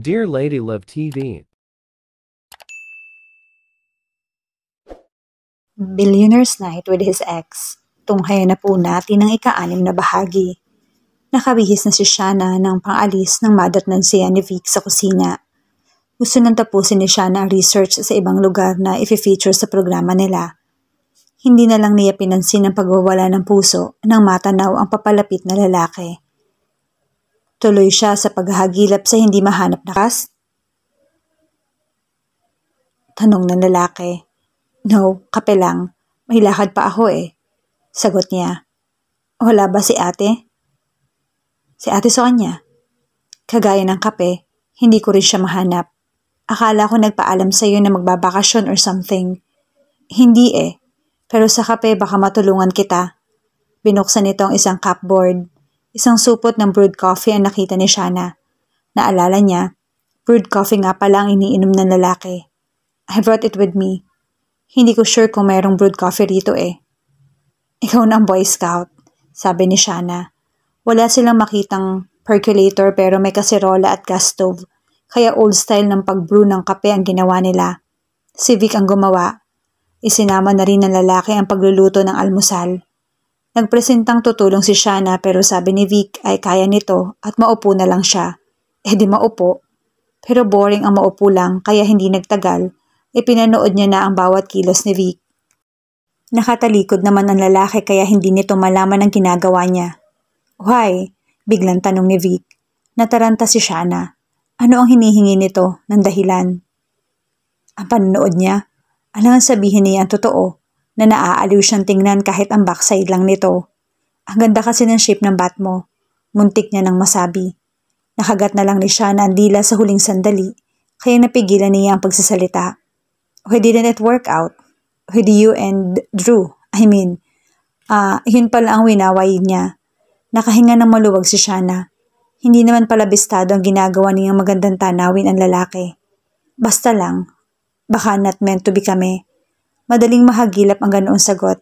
Dear Lady Love TV. Billionaire's Night with his ex. Tunghayan na po natin ang ika-6 na bahagi. Nakabihis na si Shana ng pang-alis ng madatnan siya ni Vic sa kusina. Gusto nang tapusin ni Shana ang research sa ibang lugar na i-feature sa programa nila. Hindi na lang niya pinansin ang pagwawala ng puso nang matanaw ang papalapit na lalaki. Tuloy siya sa paghahagilap sa hindi mahanap na cast? Tanong ng lalaki. No, kape lang. May lakad pa ako eh. Sagot niya. Wala ba si ate? Si ate sa kanya. Kagaya ng kape, hindi ko rin siya mahanap. Akala ko nagpaalam sa iyo na magbabakasyon or something. Hindi eh. Pero sa kape baka matulungan kita. Binuksan nito ang isang cupboard. Isang supot ng brewed coffee ang nakita ni Shana. Naalala niya, brewed coffee nga pala ang iniinom ng lalaki. I brought it with me. Hindi ko sure kung mayroong brewed coffee rito eh. Ikaw na ang Boy Scout, sabi ni Shana. Wala silang makitang percolator pero may kaserola at gas stove, kaya old style ng pag-brew ng kape ang ginawa nila. Si Vic ang gumawa. Isinama na rin ng lalaki ang pagluluto ng almusal. Nagpresentang tutulong si Shana pero sabi ni Vic ay kaya nito at maupo na lang siya. Eh di maupo. Pero boring ang maupo lang kaya hindi nagtagal. Ipinanood niya na ang bawat kilos ni Vic. Nakatalikod naman ang lalaki kaya hindi nito malaman ang ginagawa niya. Why? Biglang tanong ni Vic. Nataranta si Shana. Ano ang hinihingi nito ng dahilan? Ang panonood niya, alangan sabihin niya ang totoo na naaaliw siyang tingnan kahit ang backside lang nito. Ang ganda kasi ng shape ng bat mo. Muntik niya nang masabi. Nakagat na lang ni Shana ang dila sa huling sandali kaya napigilan niya ang pagsasalita. Why didn't it work out? With you and Drew, yun pala ang winaway niya. Nakahinga ng maluwag si Shana. Hindi naman pala bistado ang ginagawa niyang magandang tanawin ang lalaki. Basta lang, baka not meant to be kami. Madaling mahagilap ang ganoong sagot.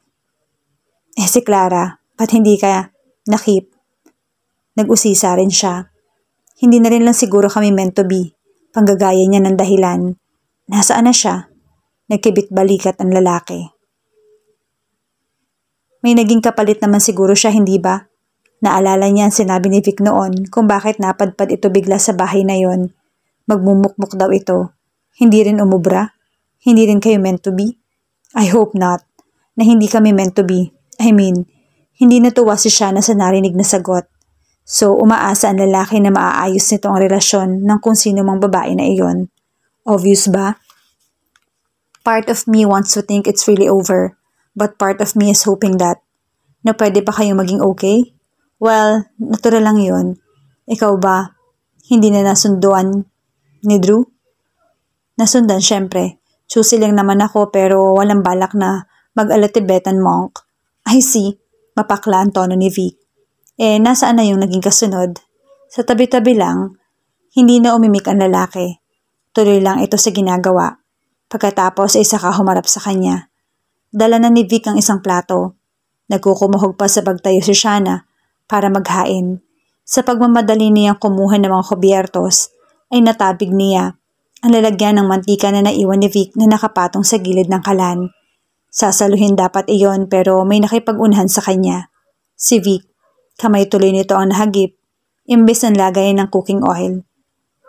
Eh si Clara, ba't hindi ka nakip? Nag-usisa rin siya. Hindi na rin lang siguro kami meant to be. Panggagaya niya ng dahilan. Nasaan na siya? Nagkibit balikat ang lalaki. May naging kapalit naman siguro siya, hindi ba? Naalala niya ang sinabi ni Vic noon kung bakit napadpad ito bigla sa bahay na yon. Magmumukmuk daw ito. Hindi rin umubra? Hindi rin kayo meant to be? I hope not. Na hindi kami meant to be. Hindi natuwa si Shana sa narinig na sagot. So umaasa ang lalaki na maaayos nito ang relasyon ng kung sino mang babae na iyon. Obvious ba? Part of me wants to think it's really over, but part of me is hoping that na pwede pa kayong maging okay? Well, natural lang yun. Ikaw ba, hindi na nasunduan ni Drew? Nasundan syempre. Choosy lang naman ako pero walang balak na mag-alatibetan monk. I see, mapakla ang tono ni Vic. Eh, nasaan na yung naging kasunod? Sa tabi-tabi lang, hindi na umimik ang lalaki. Tuloy lang ito sa ginagawa. Pagkatapos ay saka humarap sa kanya. Dala na ni Vic ang isang plato. Nagkukumuhog pa sa pagtayo si Shana para maghain. Sa pagmamadali niyang kumuha ng mga kubyertos, ay natabig niya ang lalagyan ng mantika na naiwan ni Vic na nakapatong sa gilid ng kalan. Sasaluhin dapat iyon pero may nakipag-unahan sa kanya. Si Vic, kamay tuloy nito ang nahagip, imbes ng lagay ng cooking oil.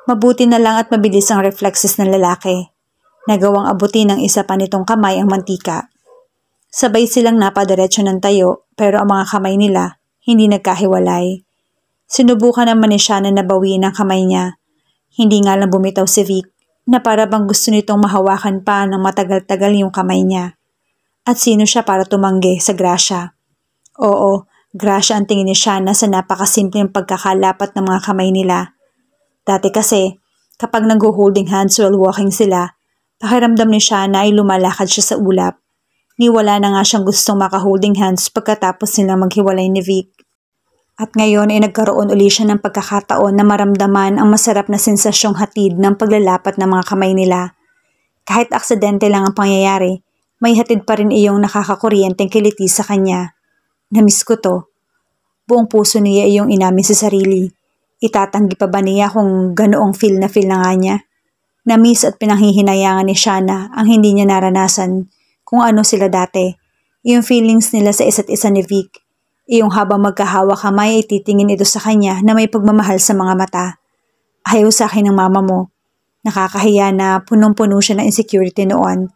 Mabuti na lang at mabilis ang reflexes ng lalaki. Nagawang abutin ng isa pa nitong kamay ang mantika. Sabay silang napadiretso ng tayo pero ang mga kamay nila hindi nagkahiwalay. Sinubukan naman ni Shana na bawiin ang kamay niya. Hindi nga lang bumitaw si Vic na para bang gusto nitong mahawakan pa ng matagal-tagal yung kamay niya. At sino siya para tumanggi sa grasya? Oo, grasya ang tingin ni Shana sa napakasimpleng pagkakalapat ng mga kamay nila. Dati kasi, kapag nag-holding hands while walking sila, pakiramdam ni Shana ay lumalakad siya sa ulap. Niwala na nga siyang gustong maka-holding hands pagkatapos nilang maghiwalay ni Vic. At ngayon ay nagkaroon uli siya ng pagkakataon na maramdaman ang masarap na sensasyong hatid ng paglalapat ng mga kamay nila. Kahit aksidente lang ang pangyayari, may hatid pa rin iyong nakakakuryenteng kiliti sa kanya. Namiss ko to. Buong puso niya iyong inamin sa sarili. Itatanggi pa ba niya kung ganoong feel na nga niya? Na-miss at pinanghihinayangan ni Shana ang hindi niya naranasan kung ano sila dati. Yung feelings nila sa isa't isa ni Vic. Yung habang magkahawa kamay ay titingin ito sa kanya na may pagmamahal sa mga mata. Ayaw sa akin ng mama mo. Nakakahiya na punong-puno siya ng insecurity noon.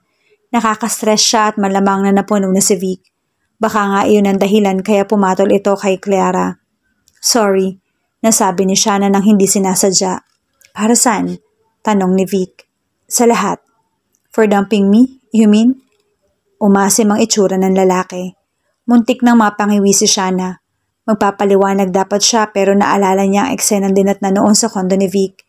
Nakaka-stress siya at malamang na napuno na si Vic. Baka nga iyon ang dahilan kaya pumatol ito kay Clara. Sorry, nasabi ni Shana nang hindi sinasadya. Para saan? Tanong ni Vic. Sa lahat. For dumping me, you mean? Umasim ang itsura ng lalaki. Muntik nang mapangiwi si Shana. Magpapaliwanag dapat siya pero naalala niya ang eksenang dinat na noon sa kondo ni Vic.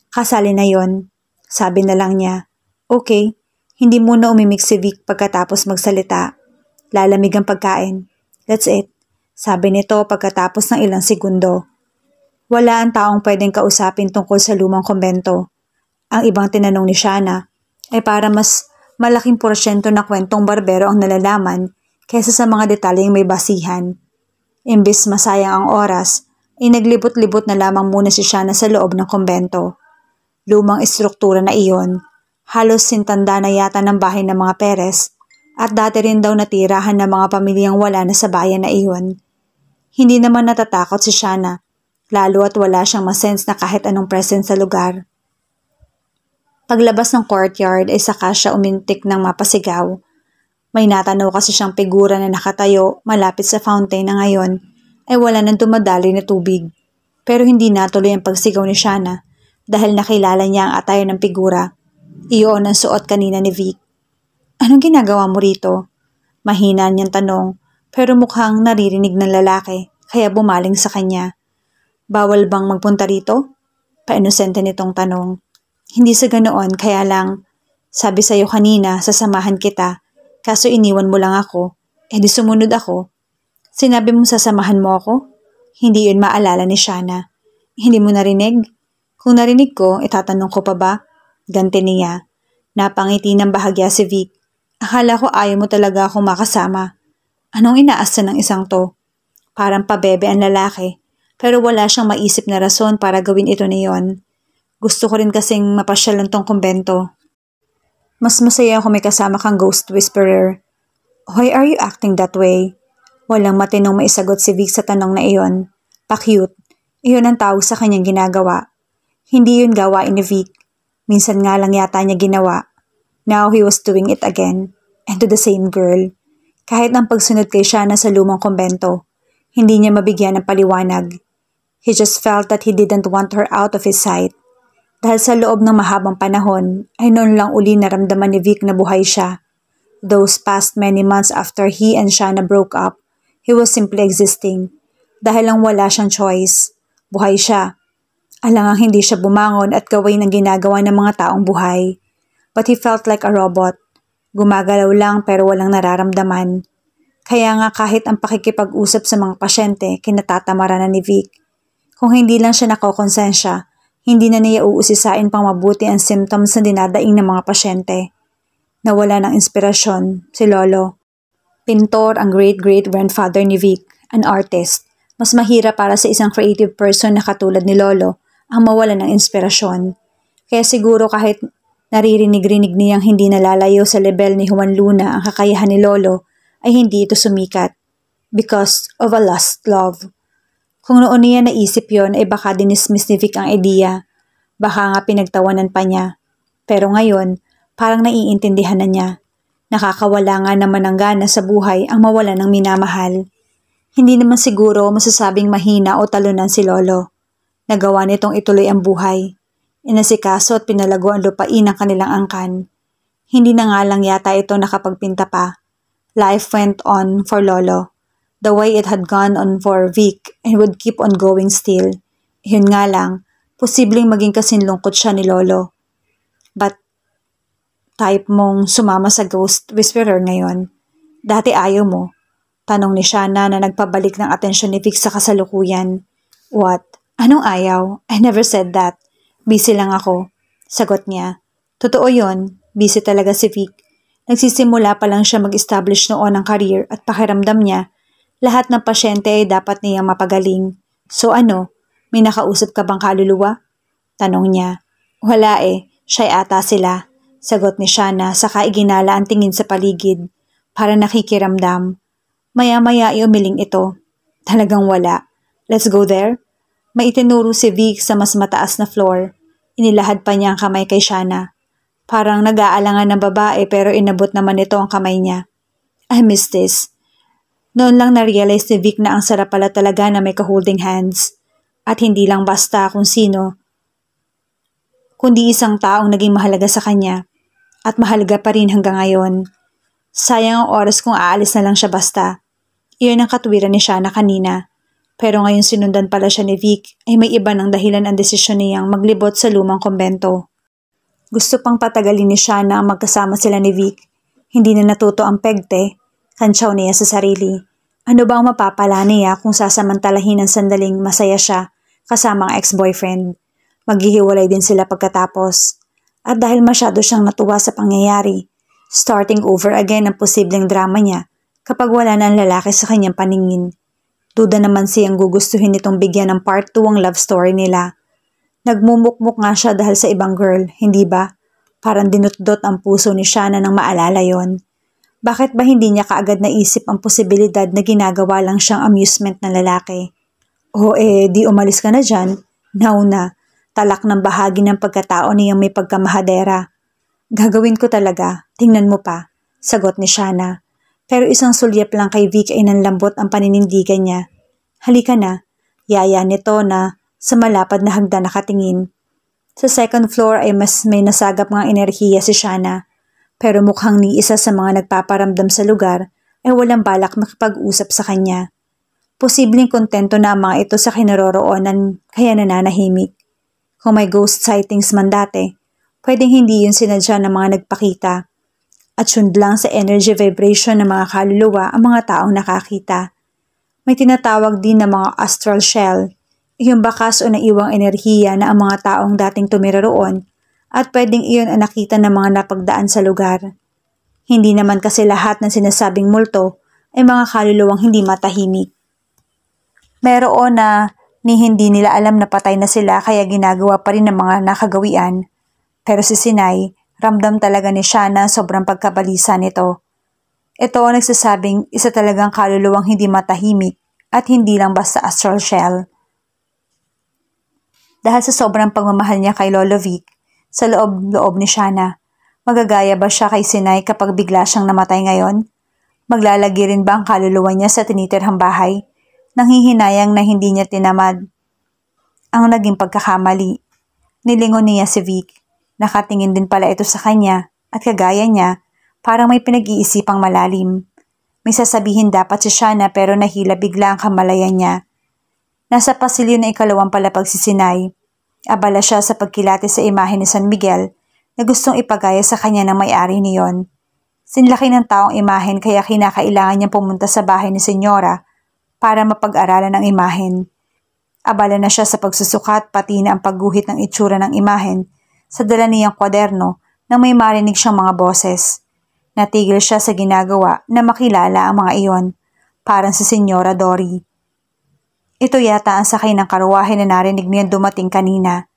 Kasali na yon. Sabi na lang niya. Okay, hindi muna umimik si Vic pagkatapos magsalita. Lalamig ang pagkain. That's it. Sabi nito pagkatapos ng ilang segundo. Wala ang taong pwedeng kausapin tungkol sa lumang kumbento. Ang ibang tinanong ni Shana ay para mas malaking porsyento na kwentong barbero ang nalalaman kaysa sa mga detalyeng may basihan. Imbis masayang ang oras, ay naglibot-libot na lamang muna si Shana sa loob ng kumbento. Lumang istruktura na iyon, halos sintanda na yata ng bahay ng mga Perez at dati rin daw natirahan ng mga pamilyang wala na sa bayan na iyon. Hindi naman natatakot si Shana, lalo at wala siyang masense na kahit anong presence sa lugar. Paglabas ng courtyard ay saka siya umintik ng mapasigaw. May natanaw kasi siyang figura na nakatayo malapit sa fountain na ngayon ay wala nang dumadaloy na tubig. Pero hindi natuloy ang pagsigaw ni Shana dahil nakilala niya ang attire ng figura. Iyon ang suot kanina ni Vic. Anong ginagawa mo rito? Mahina niyang tanong pero mukhang naririnig ng lalaki kaya bumaling sa kanya. Bawal bang magpunta rito? Painosente nitong tanong. Hindi sa ganoon kaya lang, sabi sa'yo kanina sasamahan kita, kaso iniwan mo lang ako, di sumunod ako. Sinabi mong sasamahan mo ako? Hindi yun maalala ni Shana. Hindi mo narinig? Kung narinig ko, itatanong ko pa ba? Ganti niya. Napangiti ng bahagya si Vic. Akala ko ayaw mo talaga akong makasama. Anong inaasa ng isang to? Parang pabebe ang lalaki, pero wala siyang maisip na rason para gawin ito niyon. Gusto ko rin kasing mapasyalan tong kumbento. Mas masaya kung may kasama kang ghost whisperer. Why are you acting that way? Walang matinong maisagot si Vic sa tanong na iyon. Pa-cute. Iyon ang tawag sa kanyang ginagawa. Hindi yun gawain ni Vic. Minsan nga lang yata niya ginawa. Now he was doing it again. And to the same girl. Kahit ang pagsunod kay Shana sa lumang kumbento, hindi niya mabigyan ng paliwanag. He just felt that he didn't want her out of his sight. Dahil sa loob ng mahabang panahon, ay noon lang uli naramdaman ni Vic na buhay siya. Those past many months after he and Shana broke up, he was simply existing. Dahil lang wala siyang choice. Buhay siya. Alangang hindi siya bumangon at gawin ang ginagawa ng mga taong buhay. But he felt like a robot. Gumagalaw lang pero walang nararamdaman. Kaya nga kahit ang pakikipag-usap sa mga pasyente, kinatatamara na ni Vic. Kung hindi lang siya nakokonsensya, hindi na niya uusisain pang mabuti ang symptoms na dinadaing ng mga pasyente. Nawala ng inspirasyon si Lolo. Pintor ang great-great-grandfather ni Vic, an artist. Mas mahirap para sa isang creative person na katulad ni Lolo ang mawala ng inspirasyon. Kaya siguro kahit naririnig-rinig niyang hindi nalalayo sa level ni Juan Luna ang kakayahan ni Lolo, ay hindi ito sumikat. Because of a lost love. Kung noon niya naisip yon ay baka dinismiss ni Vic ang ideya. Baka nga pinagtawanan pa niya. Pero ngayon, parang naiintindihan na niya. Nakakawala nga naman ng gana sa buhay ang mawala ng minamahal. Hindi naman siguro masasabing mahina o talunan si Lolo. Nagawa nitong ituloy ang buhay. Inasikaso at pinalago ang lupain ng kanilang angkan. Hindi na nga lang yata ito nakapagpinta pa. Life went on for Lolo. The way it had gone on for Vic and would keep on going still. Yun nga lang, posibleng maging kasinlungkot siya ni Lolo. But, type mong sumama sa ghost whisperer ngayon. Dati ayaw mo. Tanong ni Shana na nagpabalik ng atensyon ni Vic sa kasalukuyan. What? Anong ayaw? I never said that. Busy lang ako. Sagot niya. Totoo yon, busy talaga si Vic. Nagsisimula pa lang siya mag-establish noon ng career at pakiramdam niya, lahat ng pasyente ay dapat niyang mapagaling. So ano, May nakausap ka bang kaluluwa? Tanong niya. Wala siya ata sila. Sagot ni Shana saka iginala ang tingin sa paligid para nakikiramdam. Maya-maya umiling ito. Talagang wala. Let's go there? May itinuro si Vic sa mas mataas na floor. Inilahad pa niya ang kamay kay Shana. Parang nag-aalangan ng babae pero inabot naman ito ang kamay niya. I miss this. Noon lang na-realize ni Vic na ang sarap pala talaga na may ka-holding hands. At hindi lang basta kung sino, kundi isang taong naging mahalaga sa kanya. At mahalaga pa rin hanggang ngayon. Sayang ang oras kung aalis na lang siya basta. Iyon ang katwiran ni Shana kanina. Pero ngayon sinundan pala siya ni Vic ay may iba ng dahilan ang desisyon niyang maglibot sa lumang kumbento. Gusto pang patagalin ni Shana ang magkasama sila ni Vic. Hindi na natuto ang pegte. Kantsaw niya sa sarili. Ano ba ang mapapala niya kung sasamantalahin ng sandaling masaya siya kasama ang ex-boyfriend? Maghihiwalay din sila pagkatapos. At dahil masyado siyang natuwa sa pangyayari, starting over again ang posibleng drama niya kapag wala na ang lalaki sa kanyang paningin. Duda naman siyang gugustuhin nitong bigyan ng part 2 ang love story nila. Nagmumukmuk nga siya dahil sa ibang girl, hindi ba? Parang dinutdot ang puso ni Shana nang maalala yon. Bakit ba hindi niya kaagad naisip ang posibilidad na ginagawa lang siyang amusement ng lalaki? Di umalis ka na dyan. Now na, talak ng bahagi ng pagkatao niyang may pagkamahadera. Gagawin ko talaga, tingnan mo pa, sagot ni Shana. Pero isang sulyap lang kay Vic ay nanlambot ang paninindigan niya. Halika na, yaya nito na sa malapad na hagdan nakatingin. Sa second floor ay mas may nasagap ng enerhiya si Shana. Pero mukhang ni isa sa mga nagpaparamdam sa lugar ay walang balak makipag-usap sa kanya. Posibleng kontento na ang mga ito sa kinaroroonan kaya nananahimik. Kung may ghost sightings man dati, pwedeng hindi yun sinadya ng mga nagpakita. At syund lang sa energy vibration ng mga kaluluwa ang mga taong nakakita. May tinatawag din na mga astral shell, yung bakas o naiwang enerhiya na ang mga taong dating tumira roon at pwedeng iyon ang nakita ng mga napagdaan sa lugar. Hindi naman kasi lahat ng sinasabing multo ay mga kaluluwang hindi matahimik. Meron na ni hindi nila alam na patay na sila kaya ginagawa pa rin ng mga nakagawian. Pero si Sinay, ramdam talaga ni Shana sobrang pagkabalisa nito. Ito ang nagsasabing isa talagang kaluluwang hindi matahimik at hindi lang basta astral shell. Dahil sa sobrang pagmamahal niya kay Lolo Vic, sa loob-loob ni Shana, magagaya ba siya kay Sinay kapag bigla siyang namatay ngayon? Maglalagi rin ba ang kaluluwa niya sa tinitirhang bahay? Nanghihinayang na hindi niya tinamad ang naging pagkakamali. Nilingon niya si Vic. Nakatingin din pala ito sa kanya at kagaya niya, parang may pinag-iisipang malalim. May sasabihin dapat si Shana pero nahila bigla ang kamalayan niya. Nasa pasilyo na ikalawang palapag si Sinay. Abala siya sa pagkilati sa imahe ni San Miguel na gustong ipagaya sa kanya ng may-ari niyon. Sinlaki ng taong imahen kaya kinakailangan niyang pumunta sa bahay ni Senyora para mapag-aralan ang imahen. Abala na siya sa pagsusukat pati na ang pagguhit ng itsura ng imahen sa dala niyang kwaderno nang may marinig siyang mga boses. Natigil siya sa ginagawa na makilala ang mga iyon, parang si Senyora Dory. Ito yata ang sakay ng karuwahe na narinig niyang dumating kanina.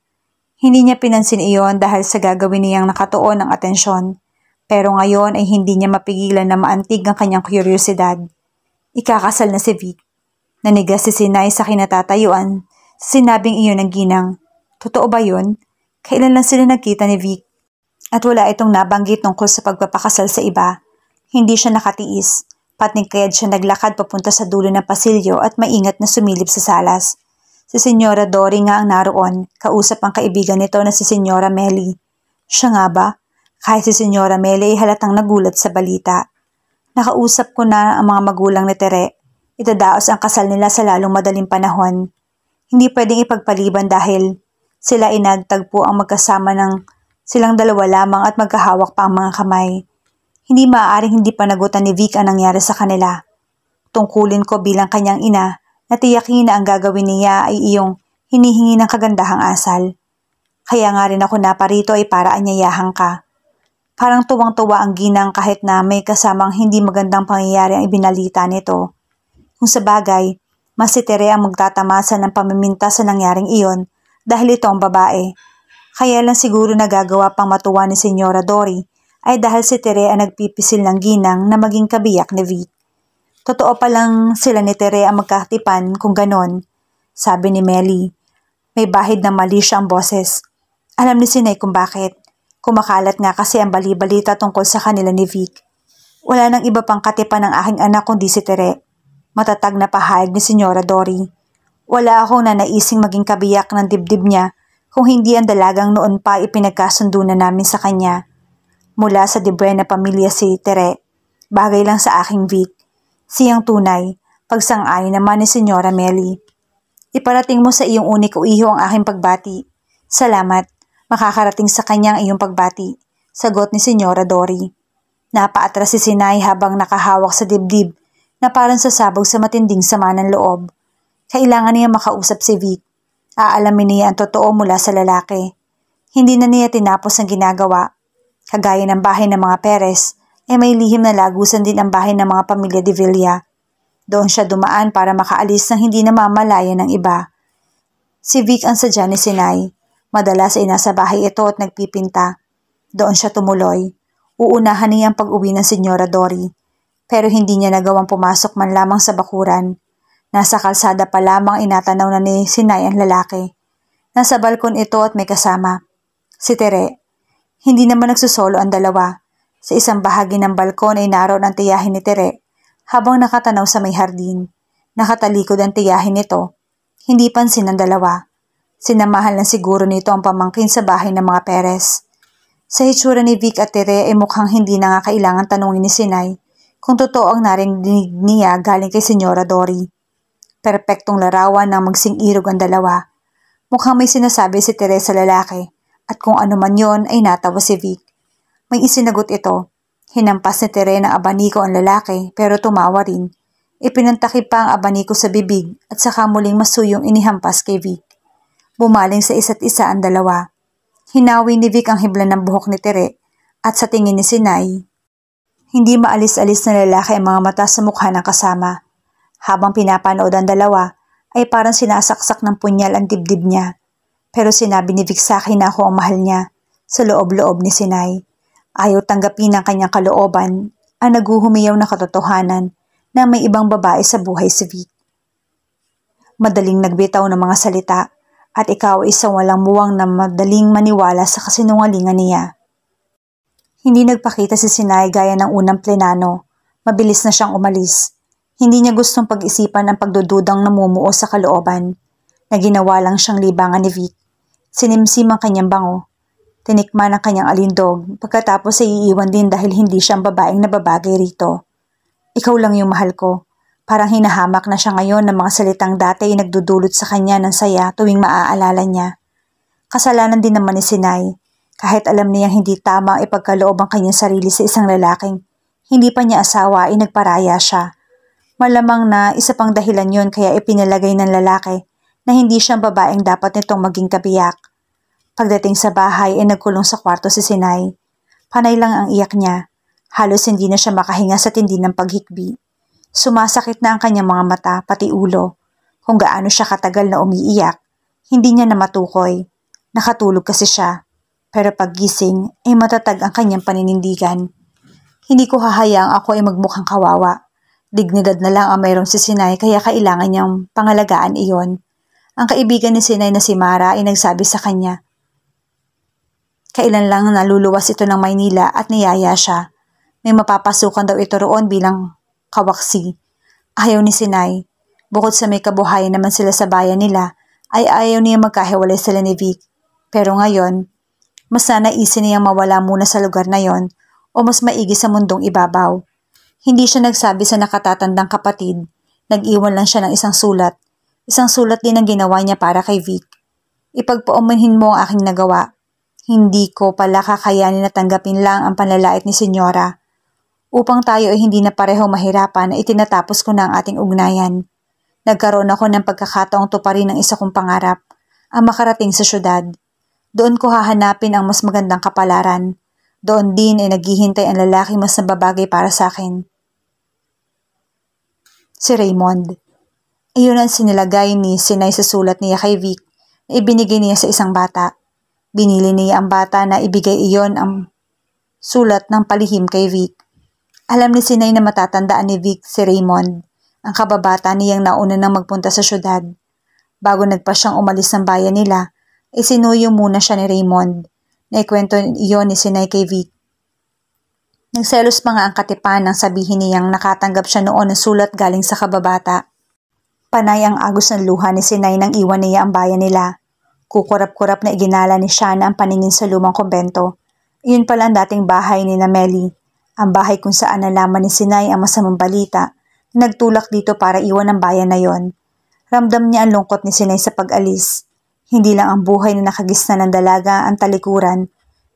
Hindi niya pinansin iyon dahil sa gagawin niyang nakatuon ng atensyon. Pero ngayon ay hindi niya mapigilan na maantig ang kanyang kuryosidad. Ikakasal na si Vic. Nanigas si Sinay sa kinatatayuan sa sinabing iyon ng ginang. Totoo ba yun? Kailan lang sila nagkita ni Vic? At wala itong nabanggit tungkol sa pagpapakasal sa iba. Hindi siya nakatiis. Patningkayad siya naglakad papunta sa dulo ng pasilyo at maingat na sumilip sa salas. Si Senyora Dory nga ang naroon, kausap ang kaibigan nito na si Senyora Melly. Siya nga ba? Kahit si Senyora Melly ay halatang nagulat sa balita. Nakausap ko na ang mga magulang ni Tere. Itadaos ang kasal nila sa lalong madaling panahon. Hindi pwedeng ipagpaliban dahil sila ay nagtagpo ang magkasama ng silang dalawa lamang at magkahawak pa ang mga kamay. Hindi maaaring hindi panagutan ni Vic ang nangyari sa kanila. Tungkulin ko bilang kanyang ina na tiyakin na ang gagawin niya ay iyong hinihingi ng kagandahang asal. Kaya nga rin ako naparito ay para anyayahan ka. Parang tuwang-tuwa ang ginang kahit na may kasamang hindi magandang pangyayari ang ibinalita nito. Kung sa bagay, Mas si Tere ang magtatamasa ng pamiminta sa nangyaring iyon dahil ito ang babae. Kaya lang siguro nagagawa pang matuwa ni Senyora Dory ay dahil si Tere ang nagpipisil ng ginang na maging kabiyak ni Vic. Totoo palang sila ni Tere ang magkatipan kung ganon, sabi ni Melly. May bahid na mali siya ang boses. Alam ni Sinay kung bakit. Kumakalat nga kasi ang bali-balita tungkol sa kanila ni Vic. Wala nang iba pang katipan ng aking anak kundi si Tere. Matatag na pahayag ni Senyora Dory. Wala akong nanaising maging kabiyak ng dibdib niya kung hindi ang dalagang noon pa ipinagkasundo na namin sa kanya. Mula sa De Buena pamilya si Tere, bagay lang sa aking Vic. Siyang tunay, pagsang-ayon naman ni Senyora Melly. Iparating mo sa iyong uniko iho ang aking pagbati. Salamat, makakarating sa kanya ang iyong pagbati, sagot ni Senyora Dory. Napaatras si Sinay habang nakahawak sa dibdib na parang sasabog sa matinding sama ng loob. Kailangan niya makausap si Vic. Aalamin niya ang totoo mula sa lalaki. Hindi na niya tinapos ang ginagawa. Kagaya ng bahay ng mga Perez, may lihim na lagusan din ang bahay ng mga pamilya de Villa. Doon siya dumaan para makaalis nang hindi namamalaya ng iba. Si Vic ang sadya ni Sinay. Madalas ay nasa bahay ito at nagpipinta. Doon siya tumuloy. Uunahan niya ang pag-uwi ng Senyora Dory. Pero hindi niya nagawang pumasok man lamang sa bakuran. Nasa kalsada pa lamang inatanaw na ni Sinay ang lalaki. Nasa balkon ito at may kasama. Si Tere. Hindi naman nagsusolo ang dalawa. Sa isang bahagi ng balkon ay naroon ang tiyahin ni Tere habang nakatanaw sa may hardin. Nakatalikod ang tiyahin nito. Hindi pansin ng dalawa. Sinamahan lang siguro nito ang pamangkin sa bahay ng mga Perez. Sa hitsura ni Vic at Tere ay mukhang hindi na nga kailangan tanungin ni Sinay kung totoo ang narinig niya galing kay Senyora Dory. Perpektong larawan ng magsing-irog ang dalawa. Mukhang may sinasabi si Tere sa lalaki at kung ano man yon ay natawa si Vic. May isinagot ito. Hinampas ni Tere ng abaniko ang lalaki pero tumawa rin. Ipinantakip pa ang abaniko sa bibig at saka muling masuyong inihampas kay Vic. Bumaling sa isa't isa ang dalawa. Hinawi ni Vic ang hibla ng buhok ni Tere at sa tingin ni Sinay, hindi maalis-alis na lalaki ang mga mata sa mukha ng kasama. Habang pinapanood ang dalawa, ay parang sinasaksak ng punyal ang dibdib niya. Pero sinabi ni Vic sa akin na ako ang mahal niya, sa loob-loob ni Sinay. Ayaw tanggapin ang kanyang kalooban, ang naguhumiyaw na katotohanan na may ibang babae sa buhay si Vic. Madaling nagbitaw ng mga salita at ikaw ay isang walang muwang na madaling maniwala sa kasinungalingan niya. Hindi nagpakita si Sinay gaya ng unang plenano. Mabilis na siyang umalis. Hindi niya gustong pag-isipan ang pagdududang namumuo sa kalooban. Na ginawa lang siyang libangan ni Vic. Sinimsim ang kanyang bango. Tinikman ang kanyang alindog pagkatapos ay iiwan din dahil hindi siyang babaeng nababagay rito. Ikaw lang yung mahal ko. Parang hinahamak na siya ngayon ng mga salitang dati ay nagdudulot sa kanya ng saya tuwing maaalala niya. Kasalanan din naman ni Sinay. Kahit alam niyang hindi tama ipagkaloob ang kanyang sarili sa isang lalaking, hindi pa niya asawa ay nagparaya siya. Malamang na isa pang dahilan yon kaya ipinalagay ng lalaki na hindi siyang babaeng dapat nitong maging kabiyak. Pagdating sa bahay ay nagkulong sa kwarto si Sinay. Panay lang ang iyak niya. Halos hindi na siya makahinga sa tindi ng paghikbi. Sumasakit na ang kanyang mga mata, pati ulo. Kung gaano siya katagal na umiiyak, hindi niya na matukoy. Nakatulog kasi siya. Pero paggising ay matatag ang kanyang paninindigan. Hindi ko hahayaang ako ay magmukhang kawawa. Dignidad na lang ang mayroong si Sinay kaya kailangan niyang pangalagaan iyon. Ang kaibigan ni Sinay na si Mara ay nagsabi sa kanya. Kailan lang naluluwas ito ng Maynila at niyaya siya. May mapapasukan daw ito roon bilang kawaksi. Ayaw ni Sinay. Bukod sa may kabuhayan naman sila sa bayan nila, ay ayaw niya magkahiwalay sila ni Vic. Pero ngayon, mas nanaisin niyang mawala muna sa lugar na yon o mas maigi sa mundong ibabaw. Hindi siya nagsabi sa nakatatandang kapatid. Nag-iwan lang siya ng isang sulat. Isang sulat din ang ginawa niya para kay Vic. Ipagpaumanhin mo ang aking nagawa. Hindi ko pala kakayanin na tanggapin lang ang panlalait ni Senyora. Upang tayo ay hindi na pareho mahirapan, itinatapos ko na ang ating ugnayan. Nagkaroon ako ng pagkakataong tuparin ng isa kong pangarap, ang makarating sa syudad. Doon ko hahanapin ang mas magandang kapalaran. Doon din ay naghihintay ang lalaki mas nababagay para sa akin. Si Raymond. Iyon ang sinilagay ni Sinay sa sulat niya kay Vic na ibinigay niya sa isang bata. Binili niya ang bata na ibigay iyon ang sulat ng palihim kay Vic. Alam ni Sinay na matatandaan ni Vic si Raymond, ang kababata niyang nauna nang magpunta sa syudad. Bago nagpa siyang umalis ng bayan nila, isinuyo muna siya ni Raymond. Naikwento iyon ni Sinay kay Vic. Nagselos pa nga ang Katipan nang sabihin niyang nakatanggap siya noon ng sulat galing sa kababata. Panay ang agos ng luha ni Sinay nang iwan niya ang bayan nila. Kukurap-kurap na iginala ni Shana ang paningin sa lumang kumbento. Iyon pala ang dating bahay ni Nameli, ang bahay kung saan nalaman ni Sinay ang masamang balita na nagtulak dito para iwan ang bayan na yon. Ramdam niya ang lungkot ni Sinay sa pag-alis. Hindi lang ang buhay na nakagisna ng dalaga ang talikuran,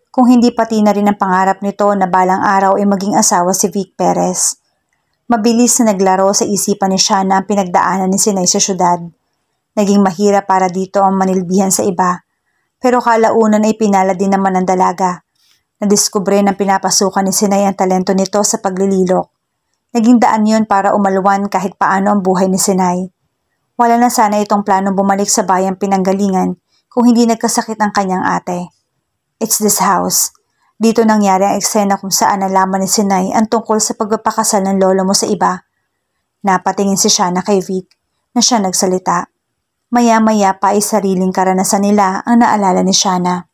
kung hindi pati na rin ang pangarap nito na balang araw ay maging asawa si Vic Perez. Mabilis na naglaro sa isipan ni Shana ang pinagdaanan ni Sinay sa syudad. Naging mahirap para dito ang manilbihan sa iba, pero kalaunan ay pinala din naman ng dalaga. Nadiskubre ng pinapasukan ni Sinay ang talento nito sa paglililok. Naging daan yon para umalwan kahit paano ang buhay ni Sinay. Wala na sana itong planong bumalik sa bayang pinanggalingan kung hindi nagkasakit ang kanyang ate. It's this house. Dito nangyari ang eksena kung saan nalaman ni Sinay ang tungkol sa pagpapakasal ng lolo mo sa iba. Napatingin si Shana kay Vic na siya nagsalita. Maya-maya pa ay sariling karanasan nila ang naalala ni Shana.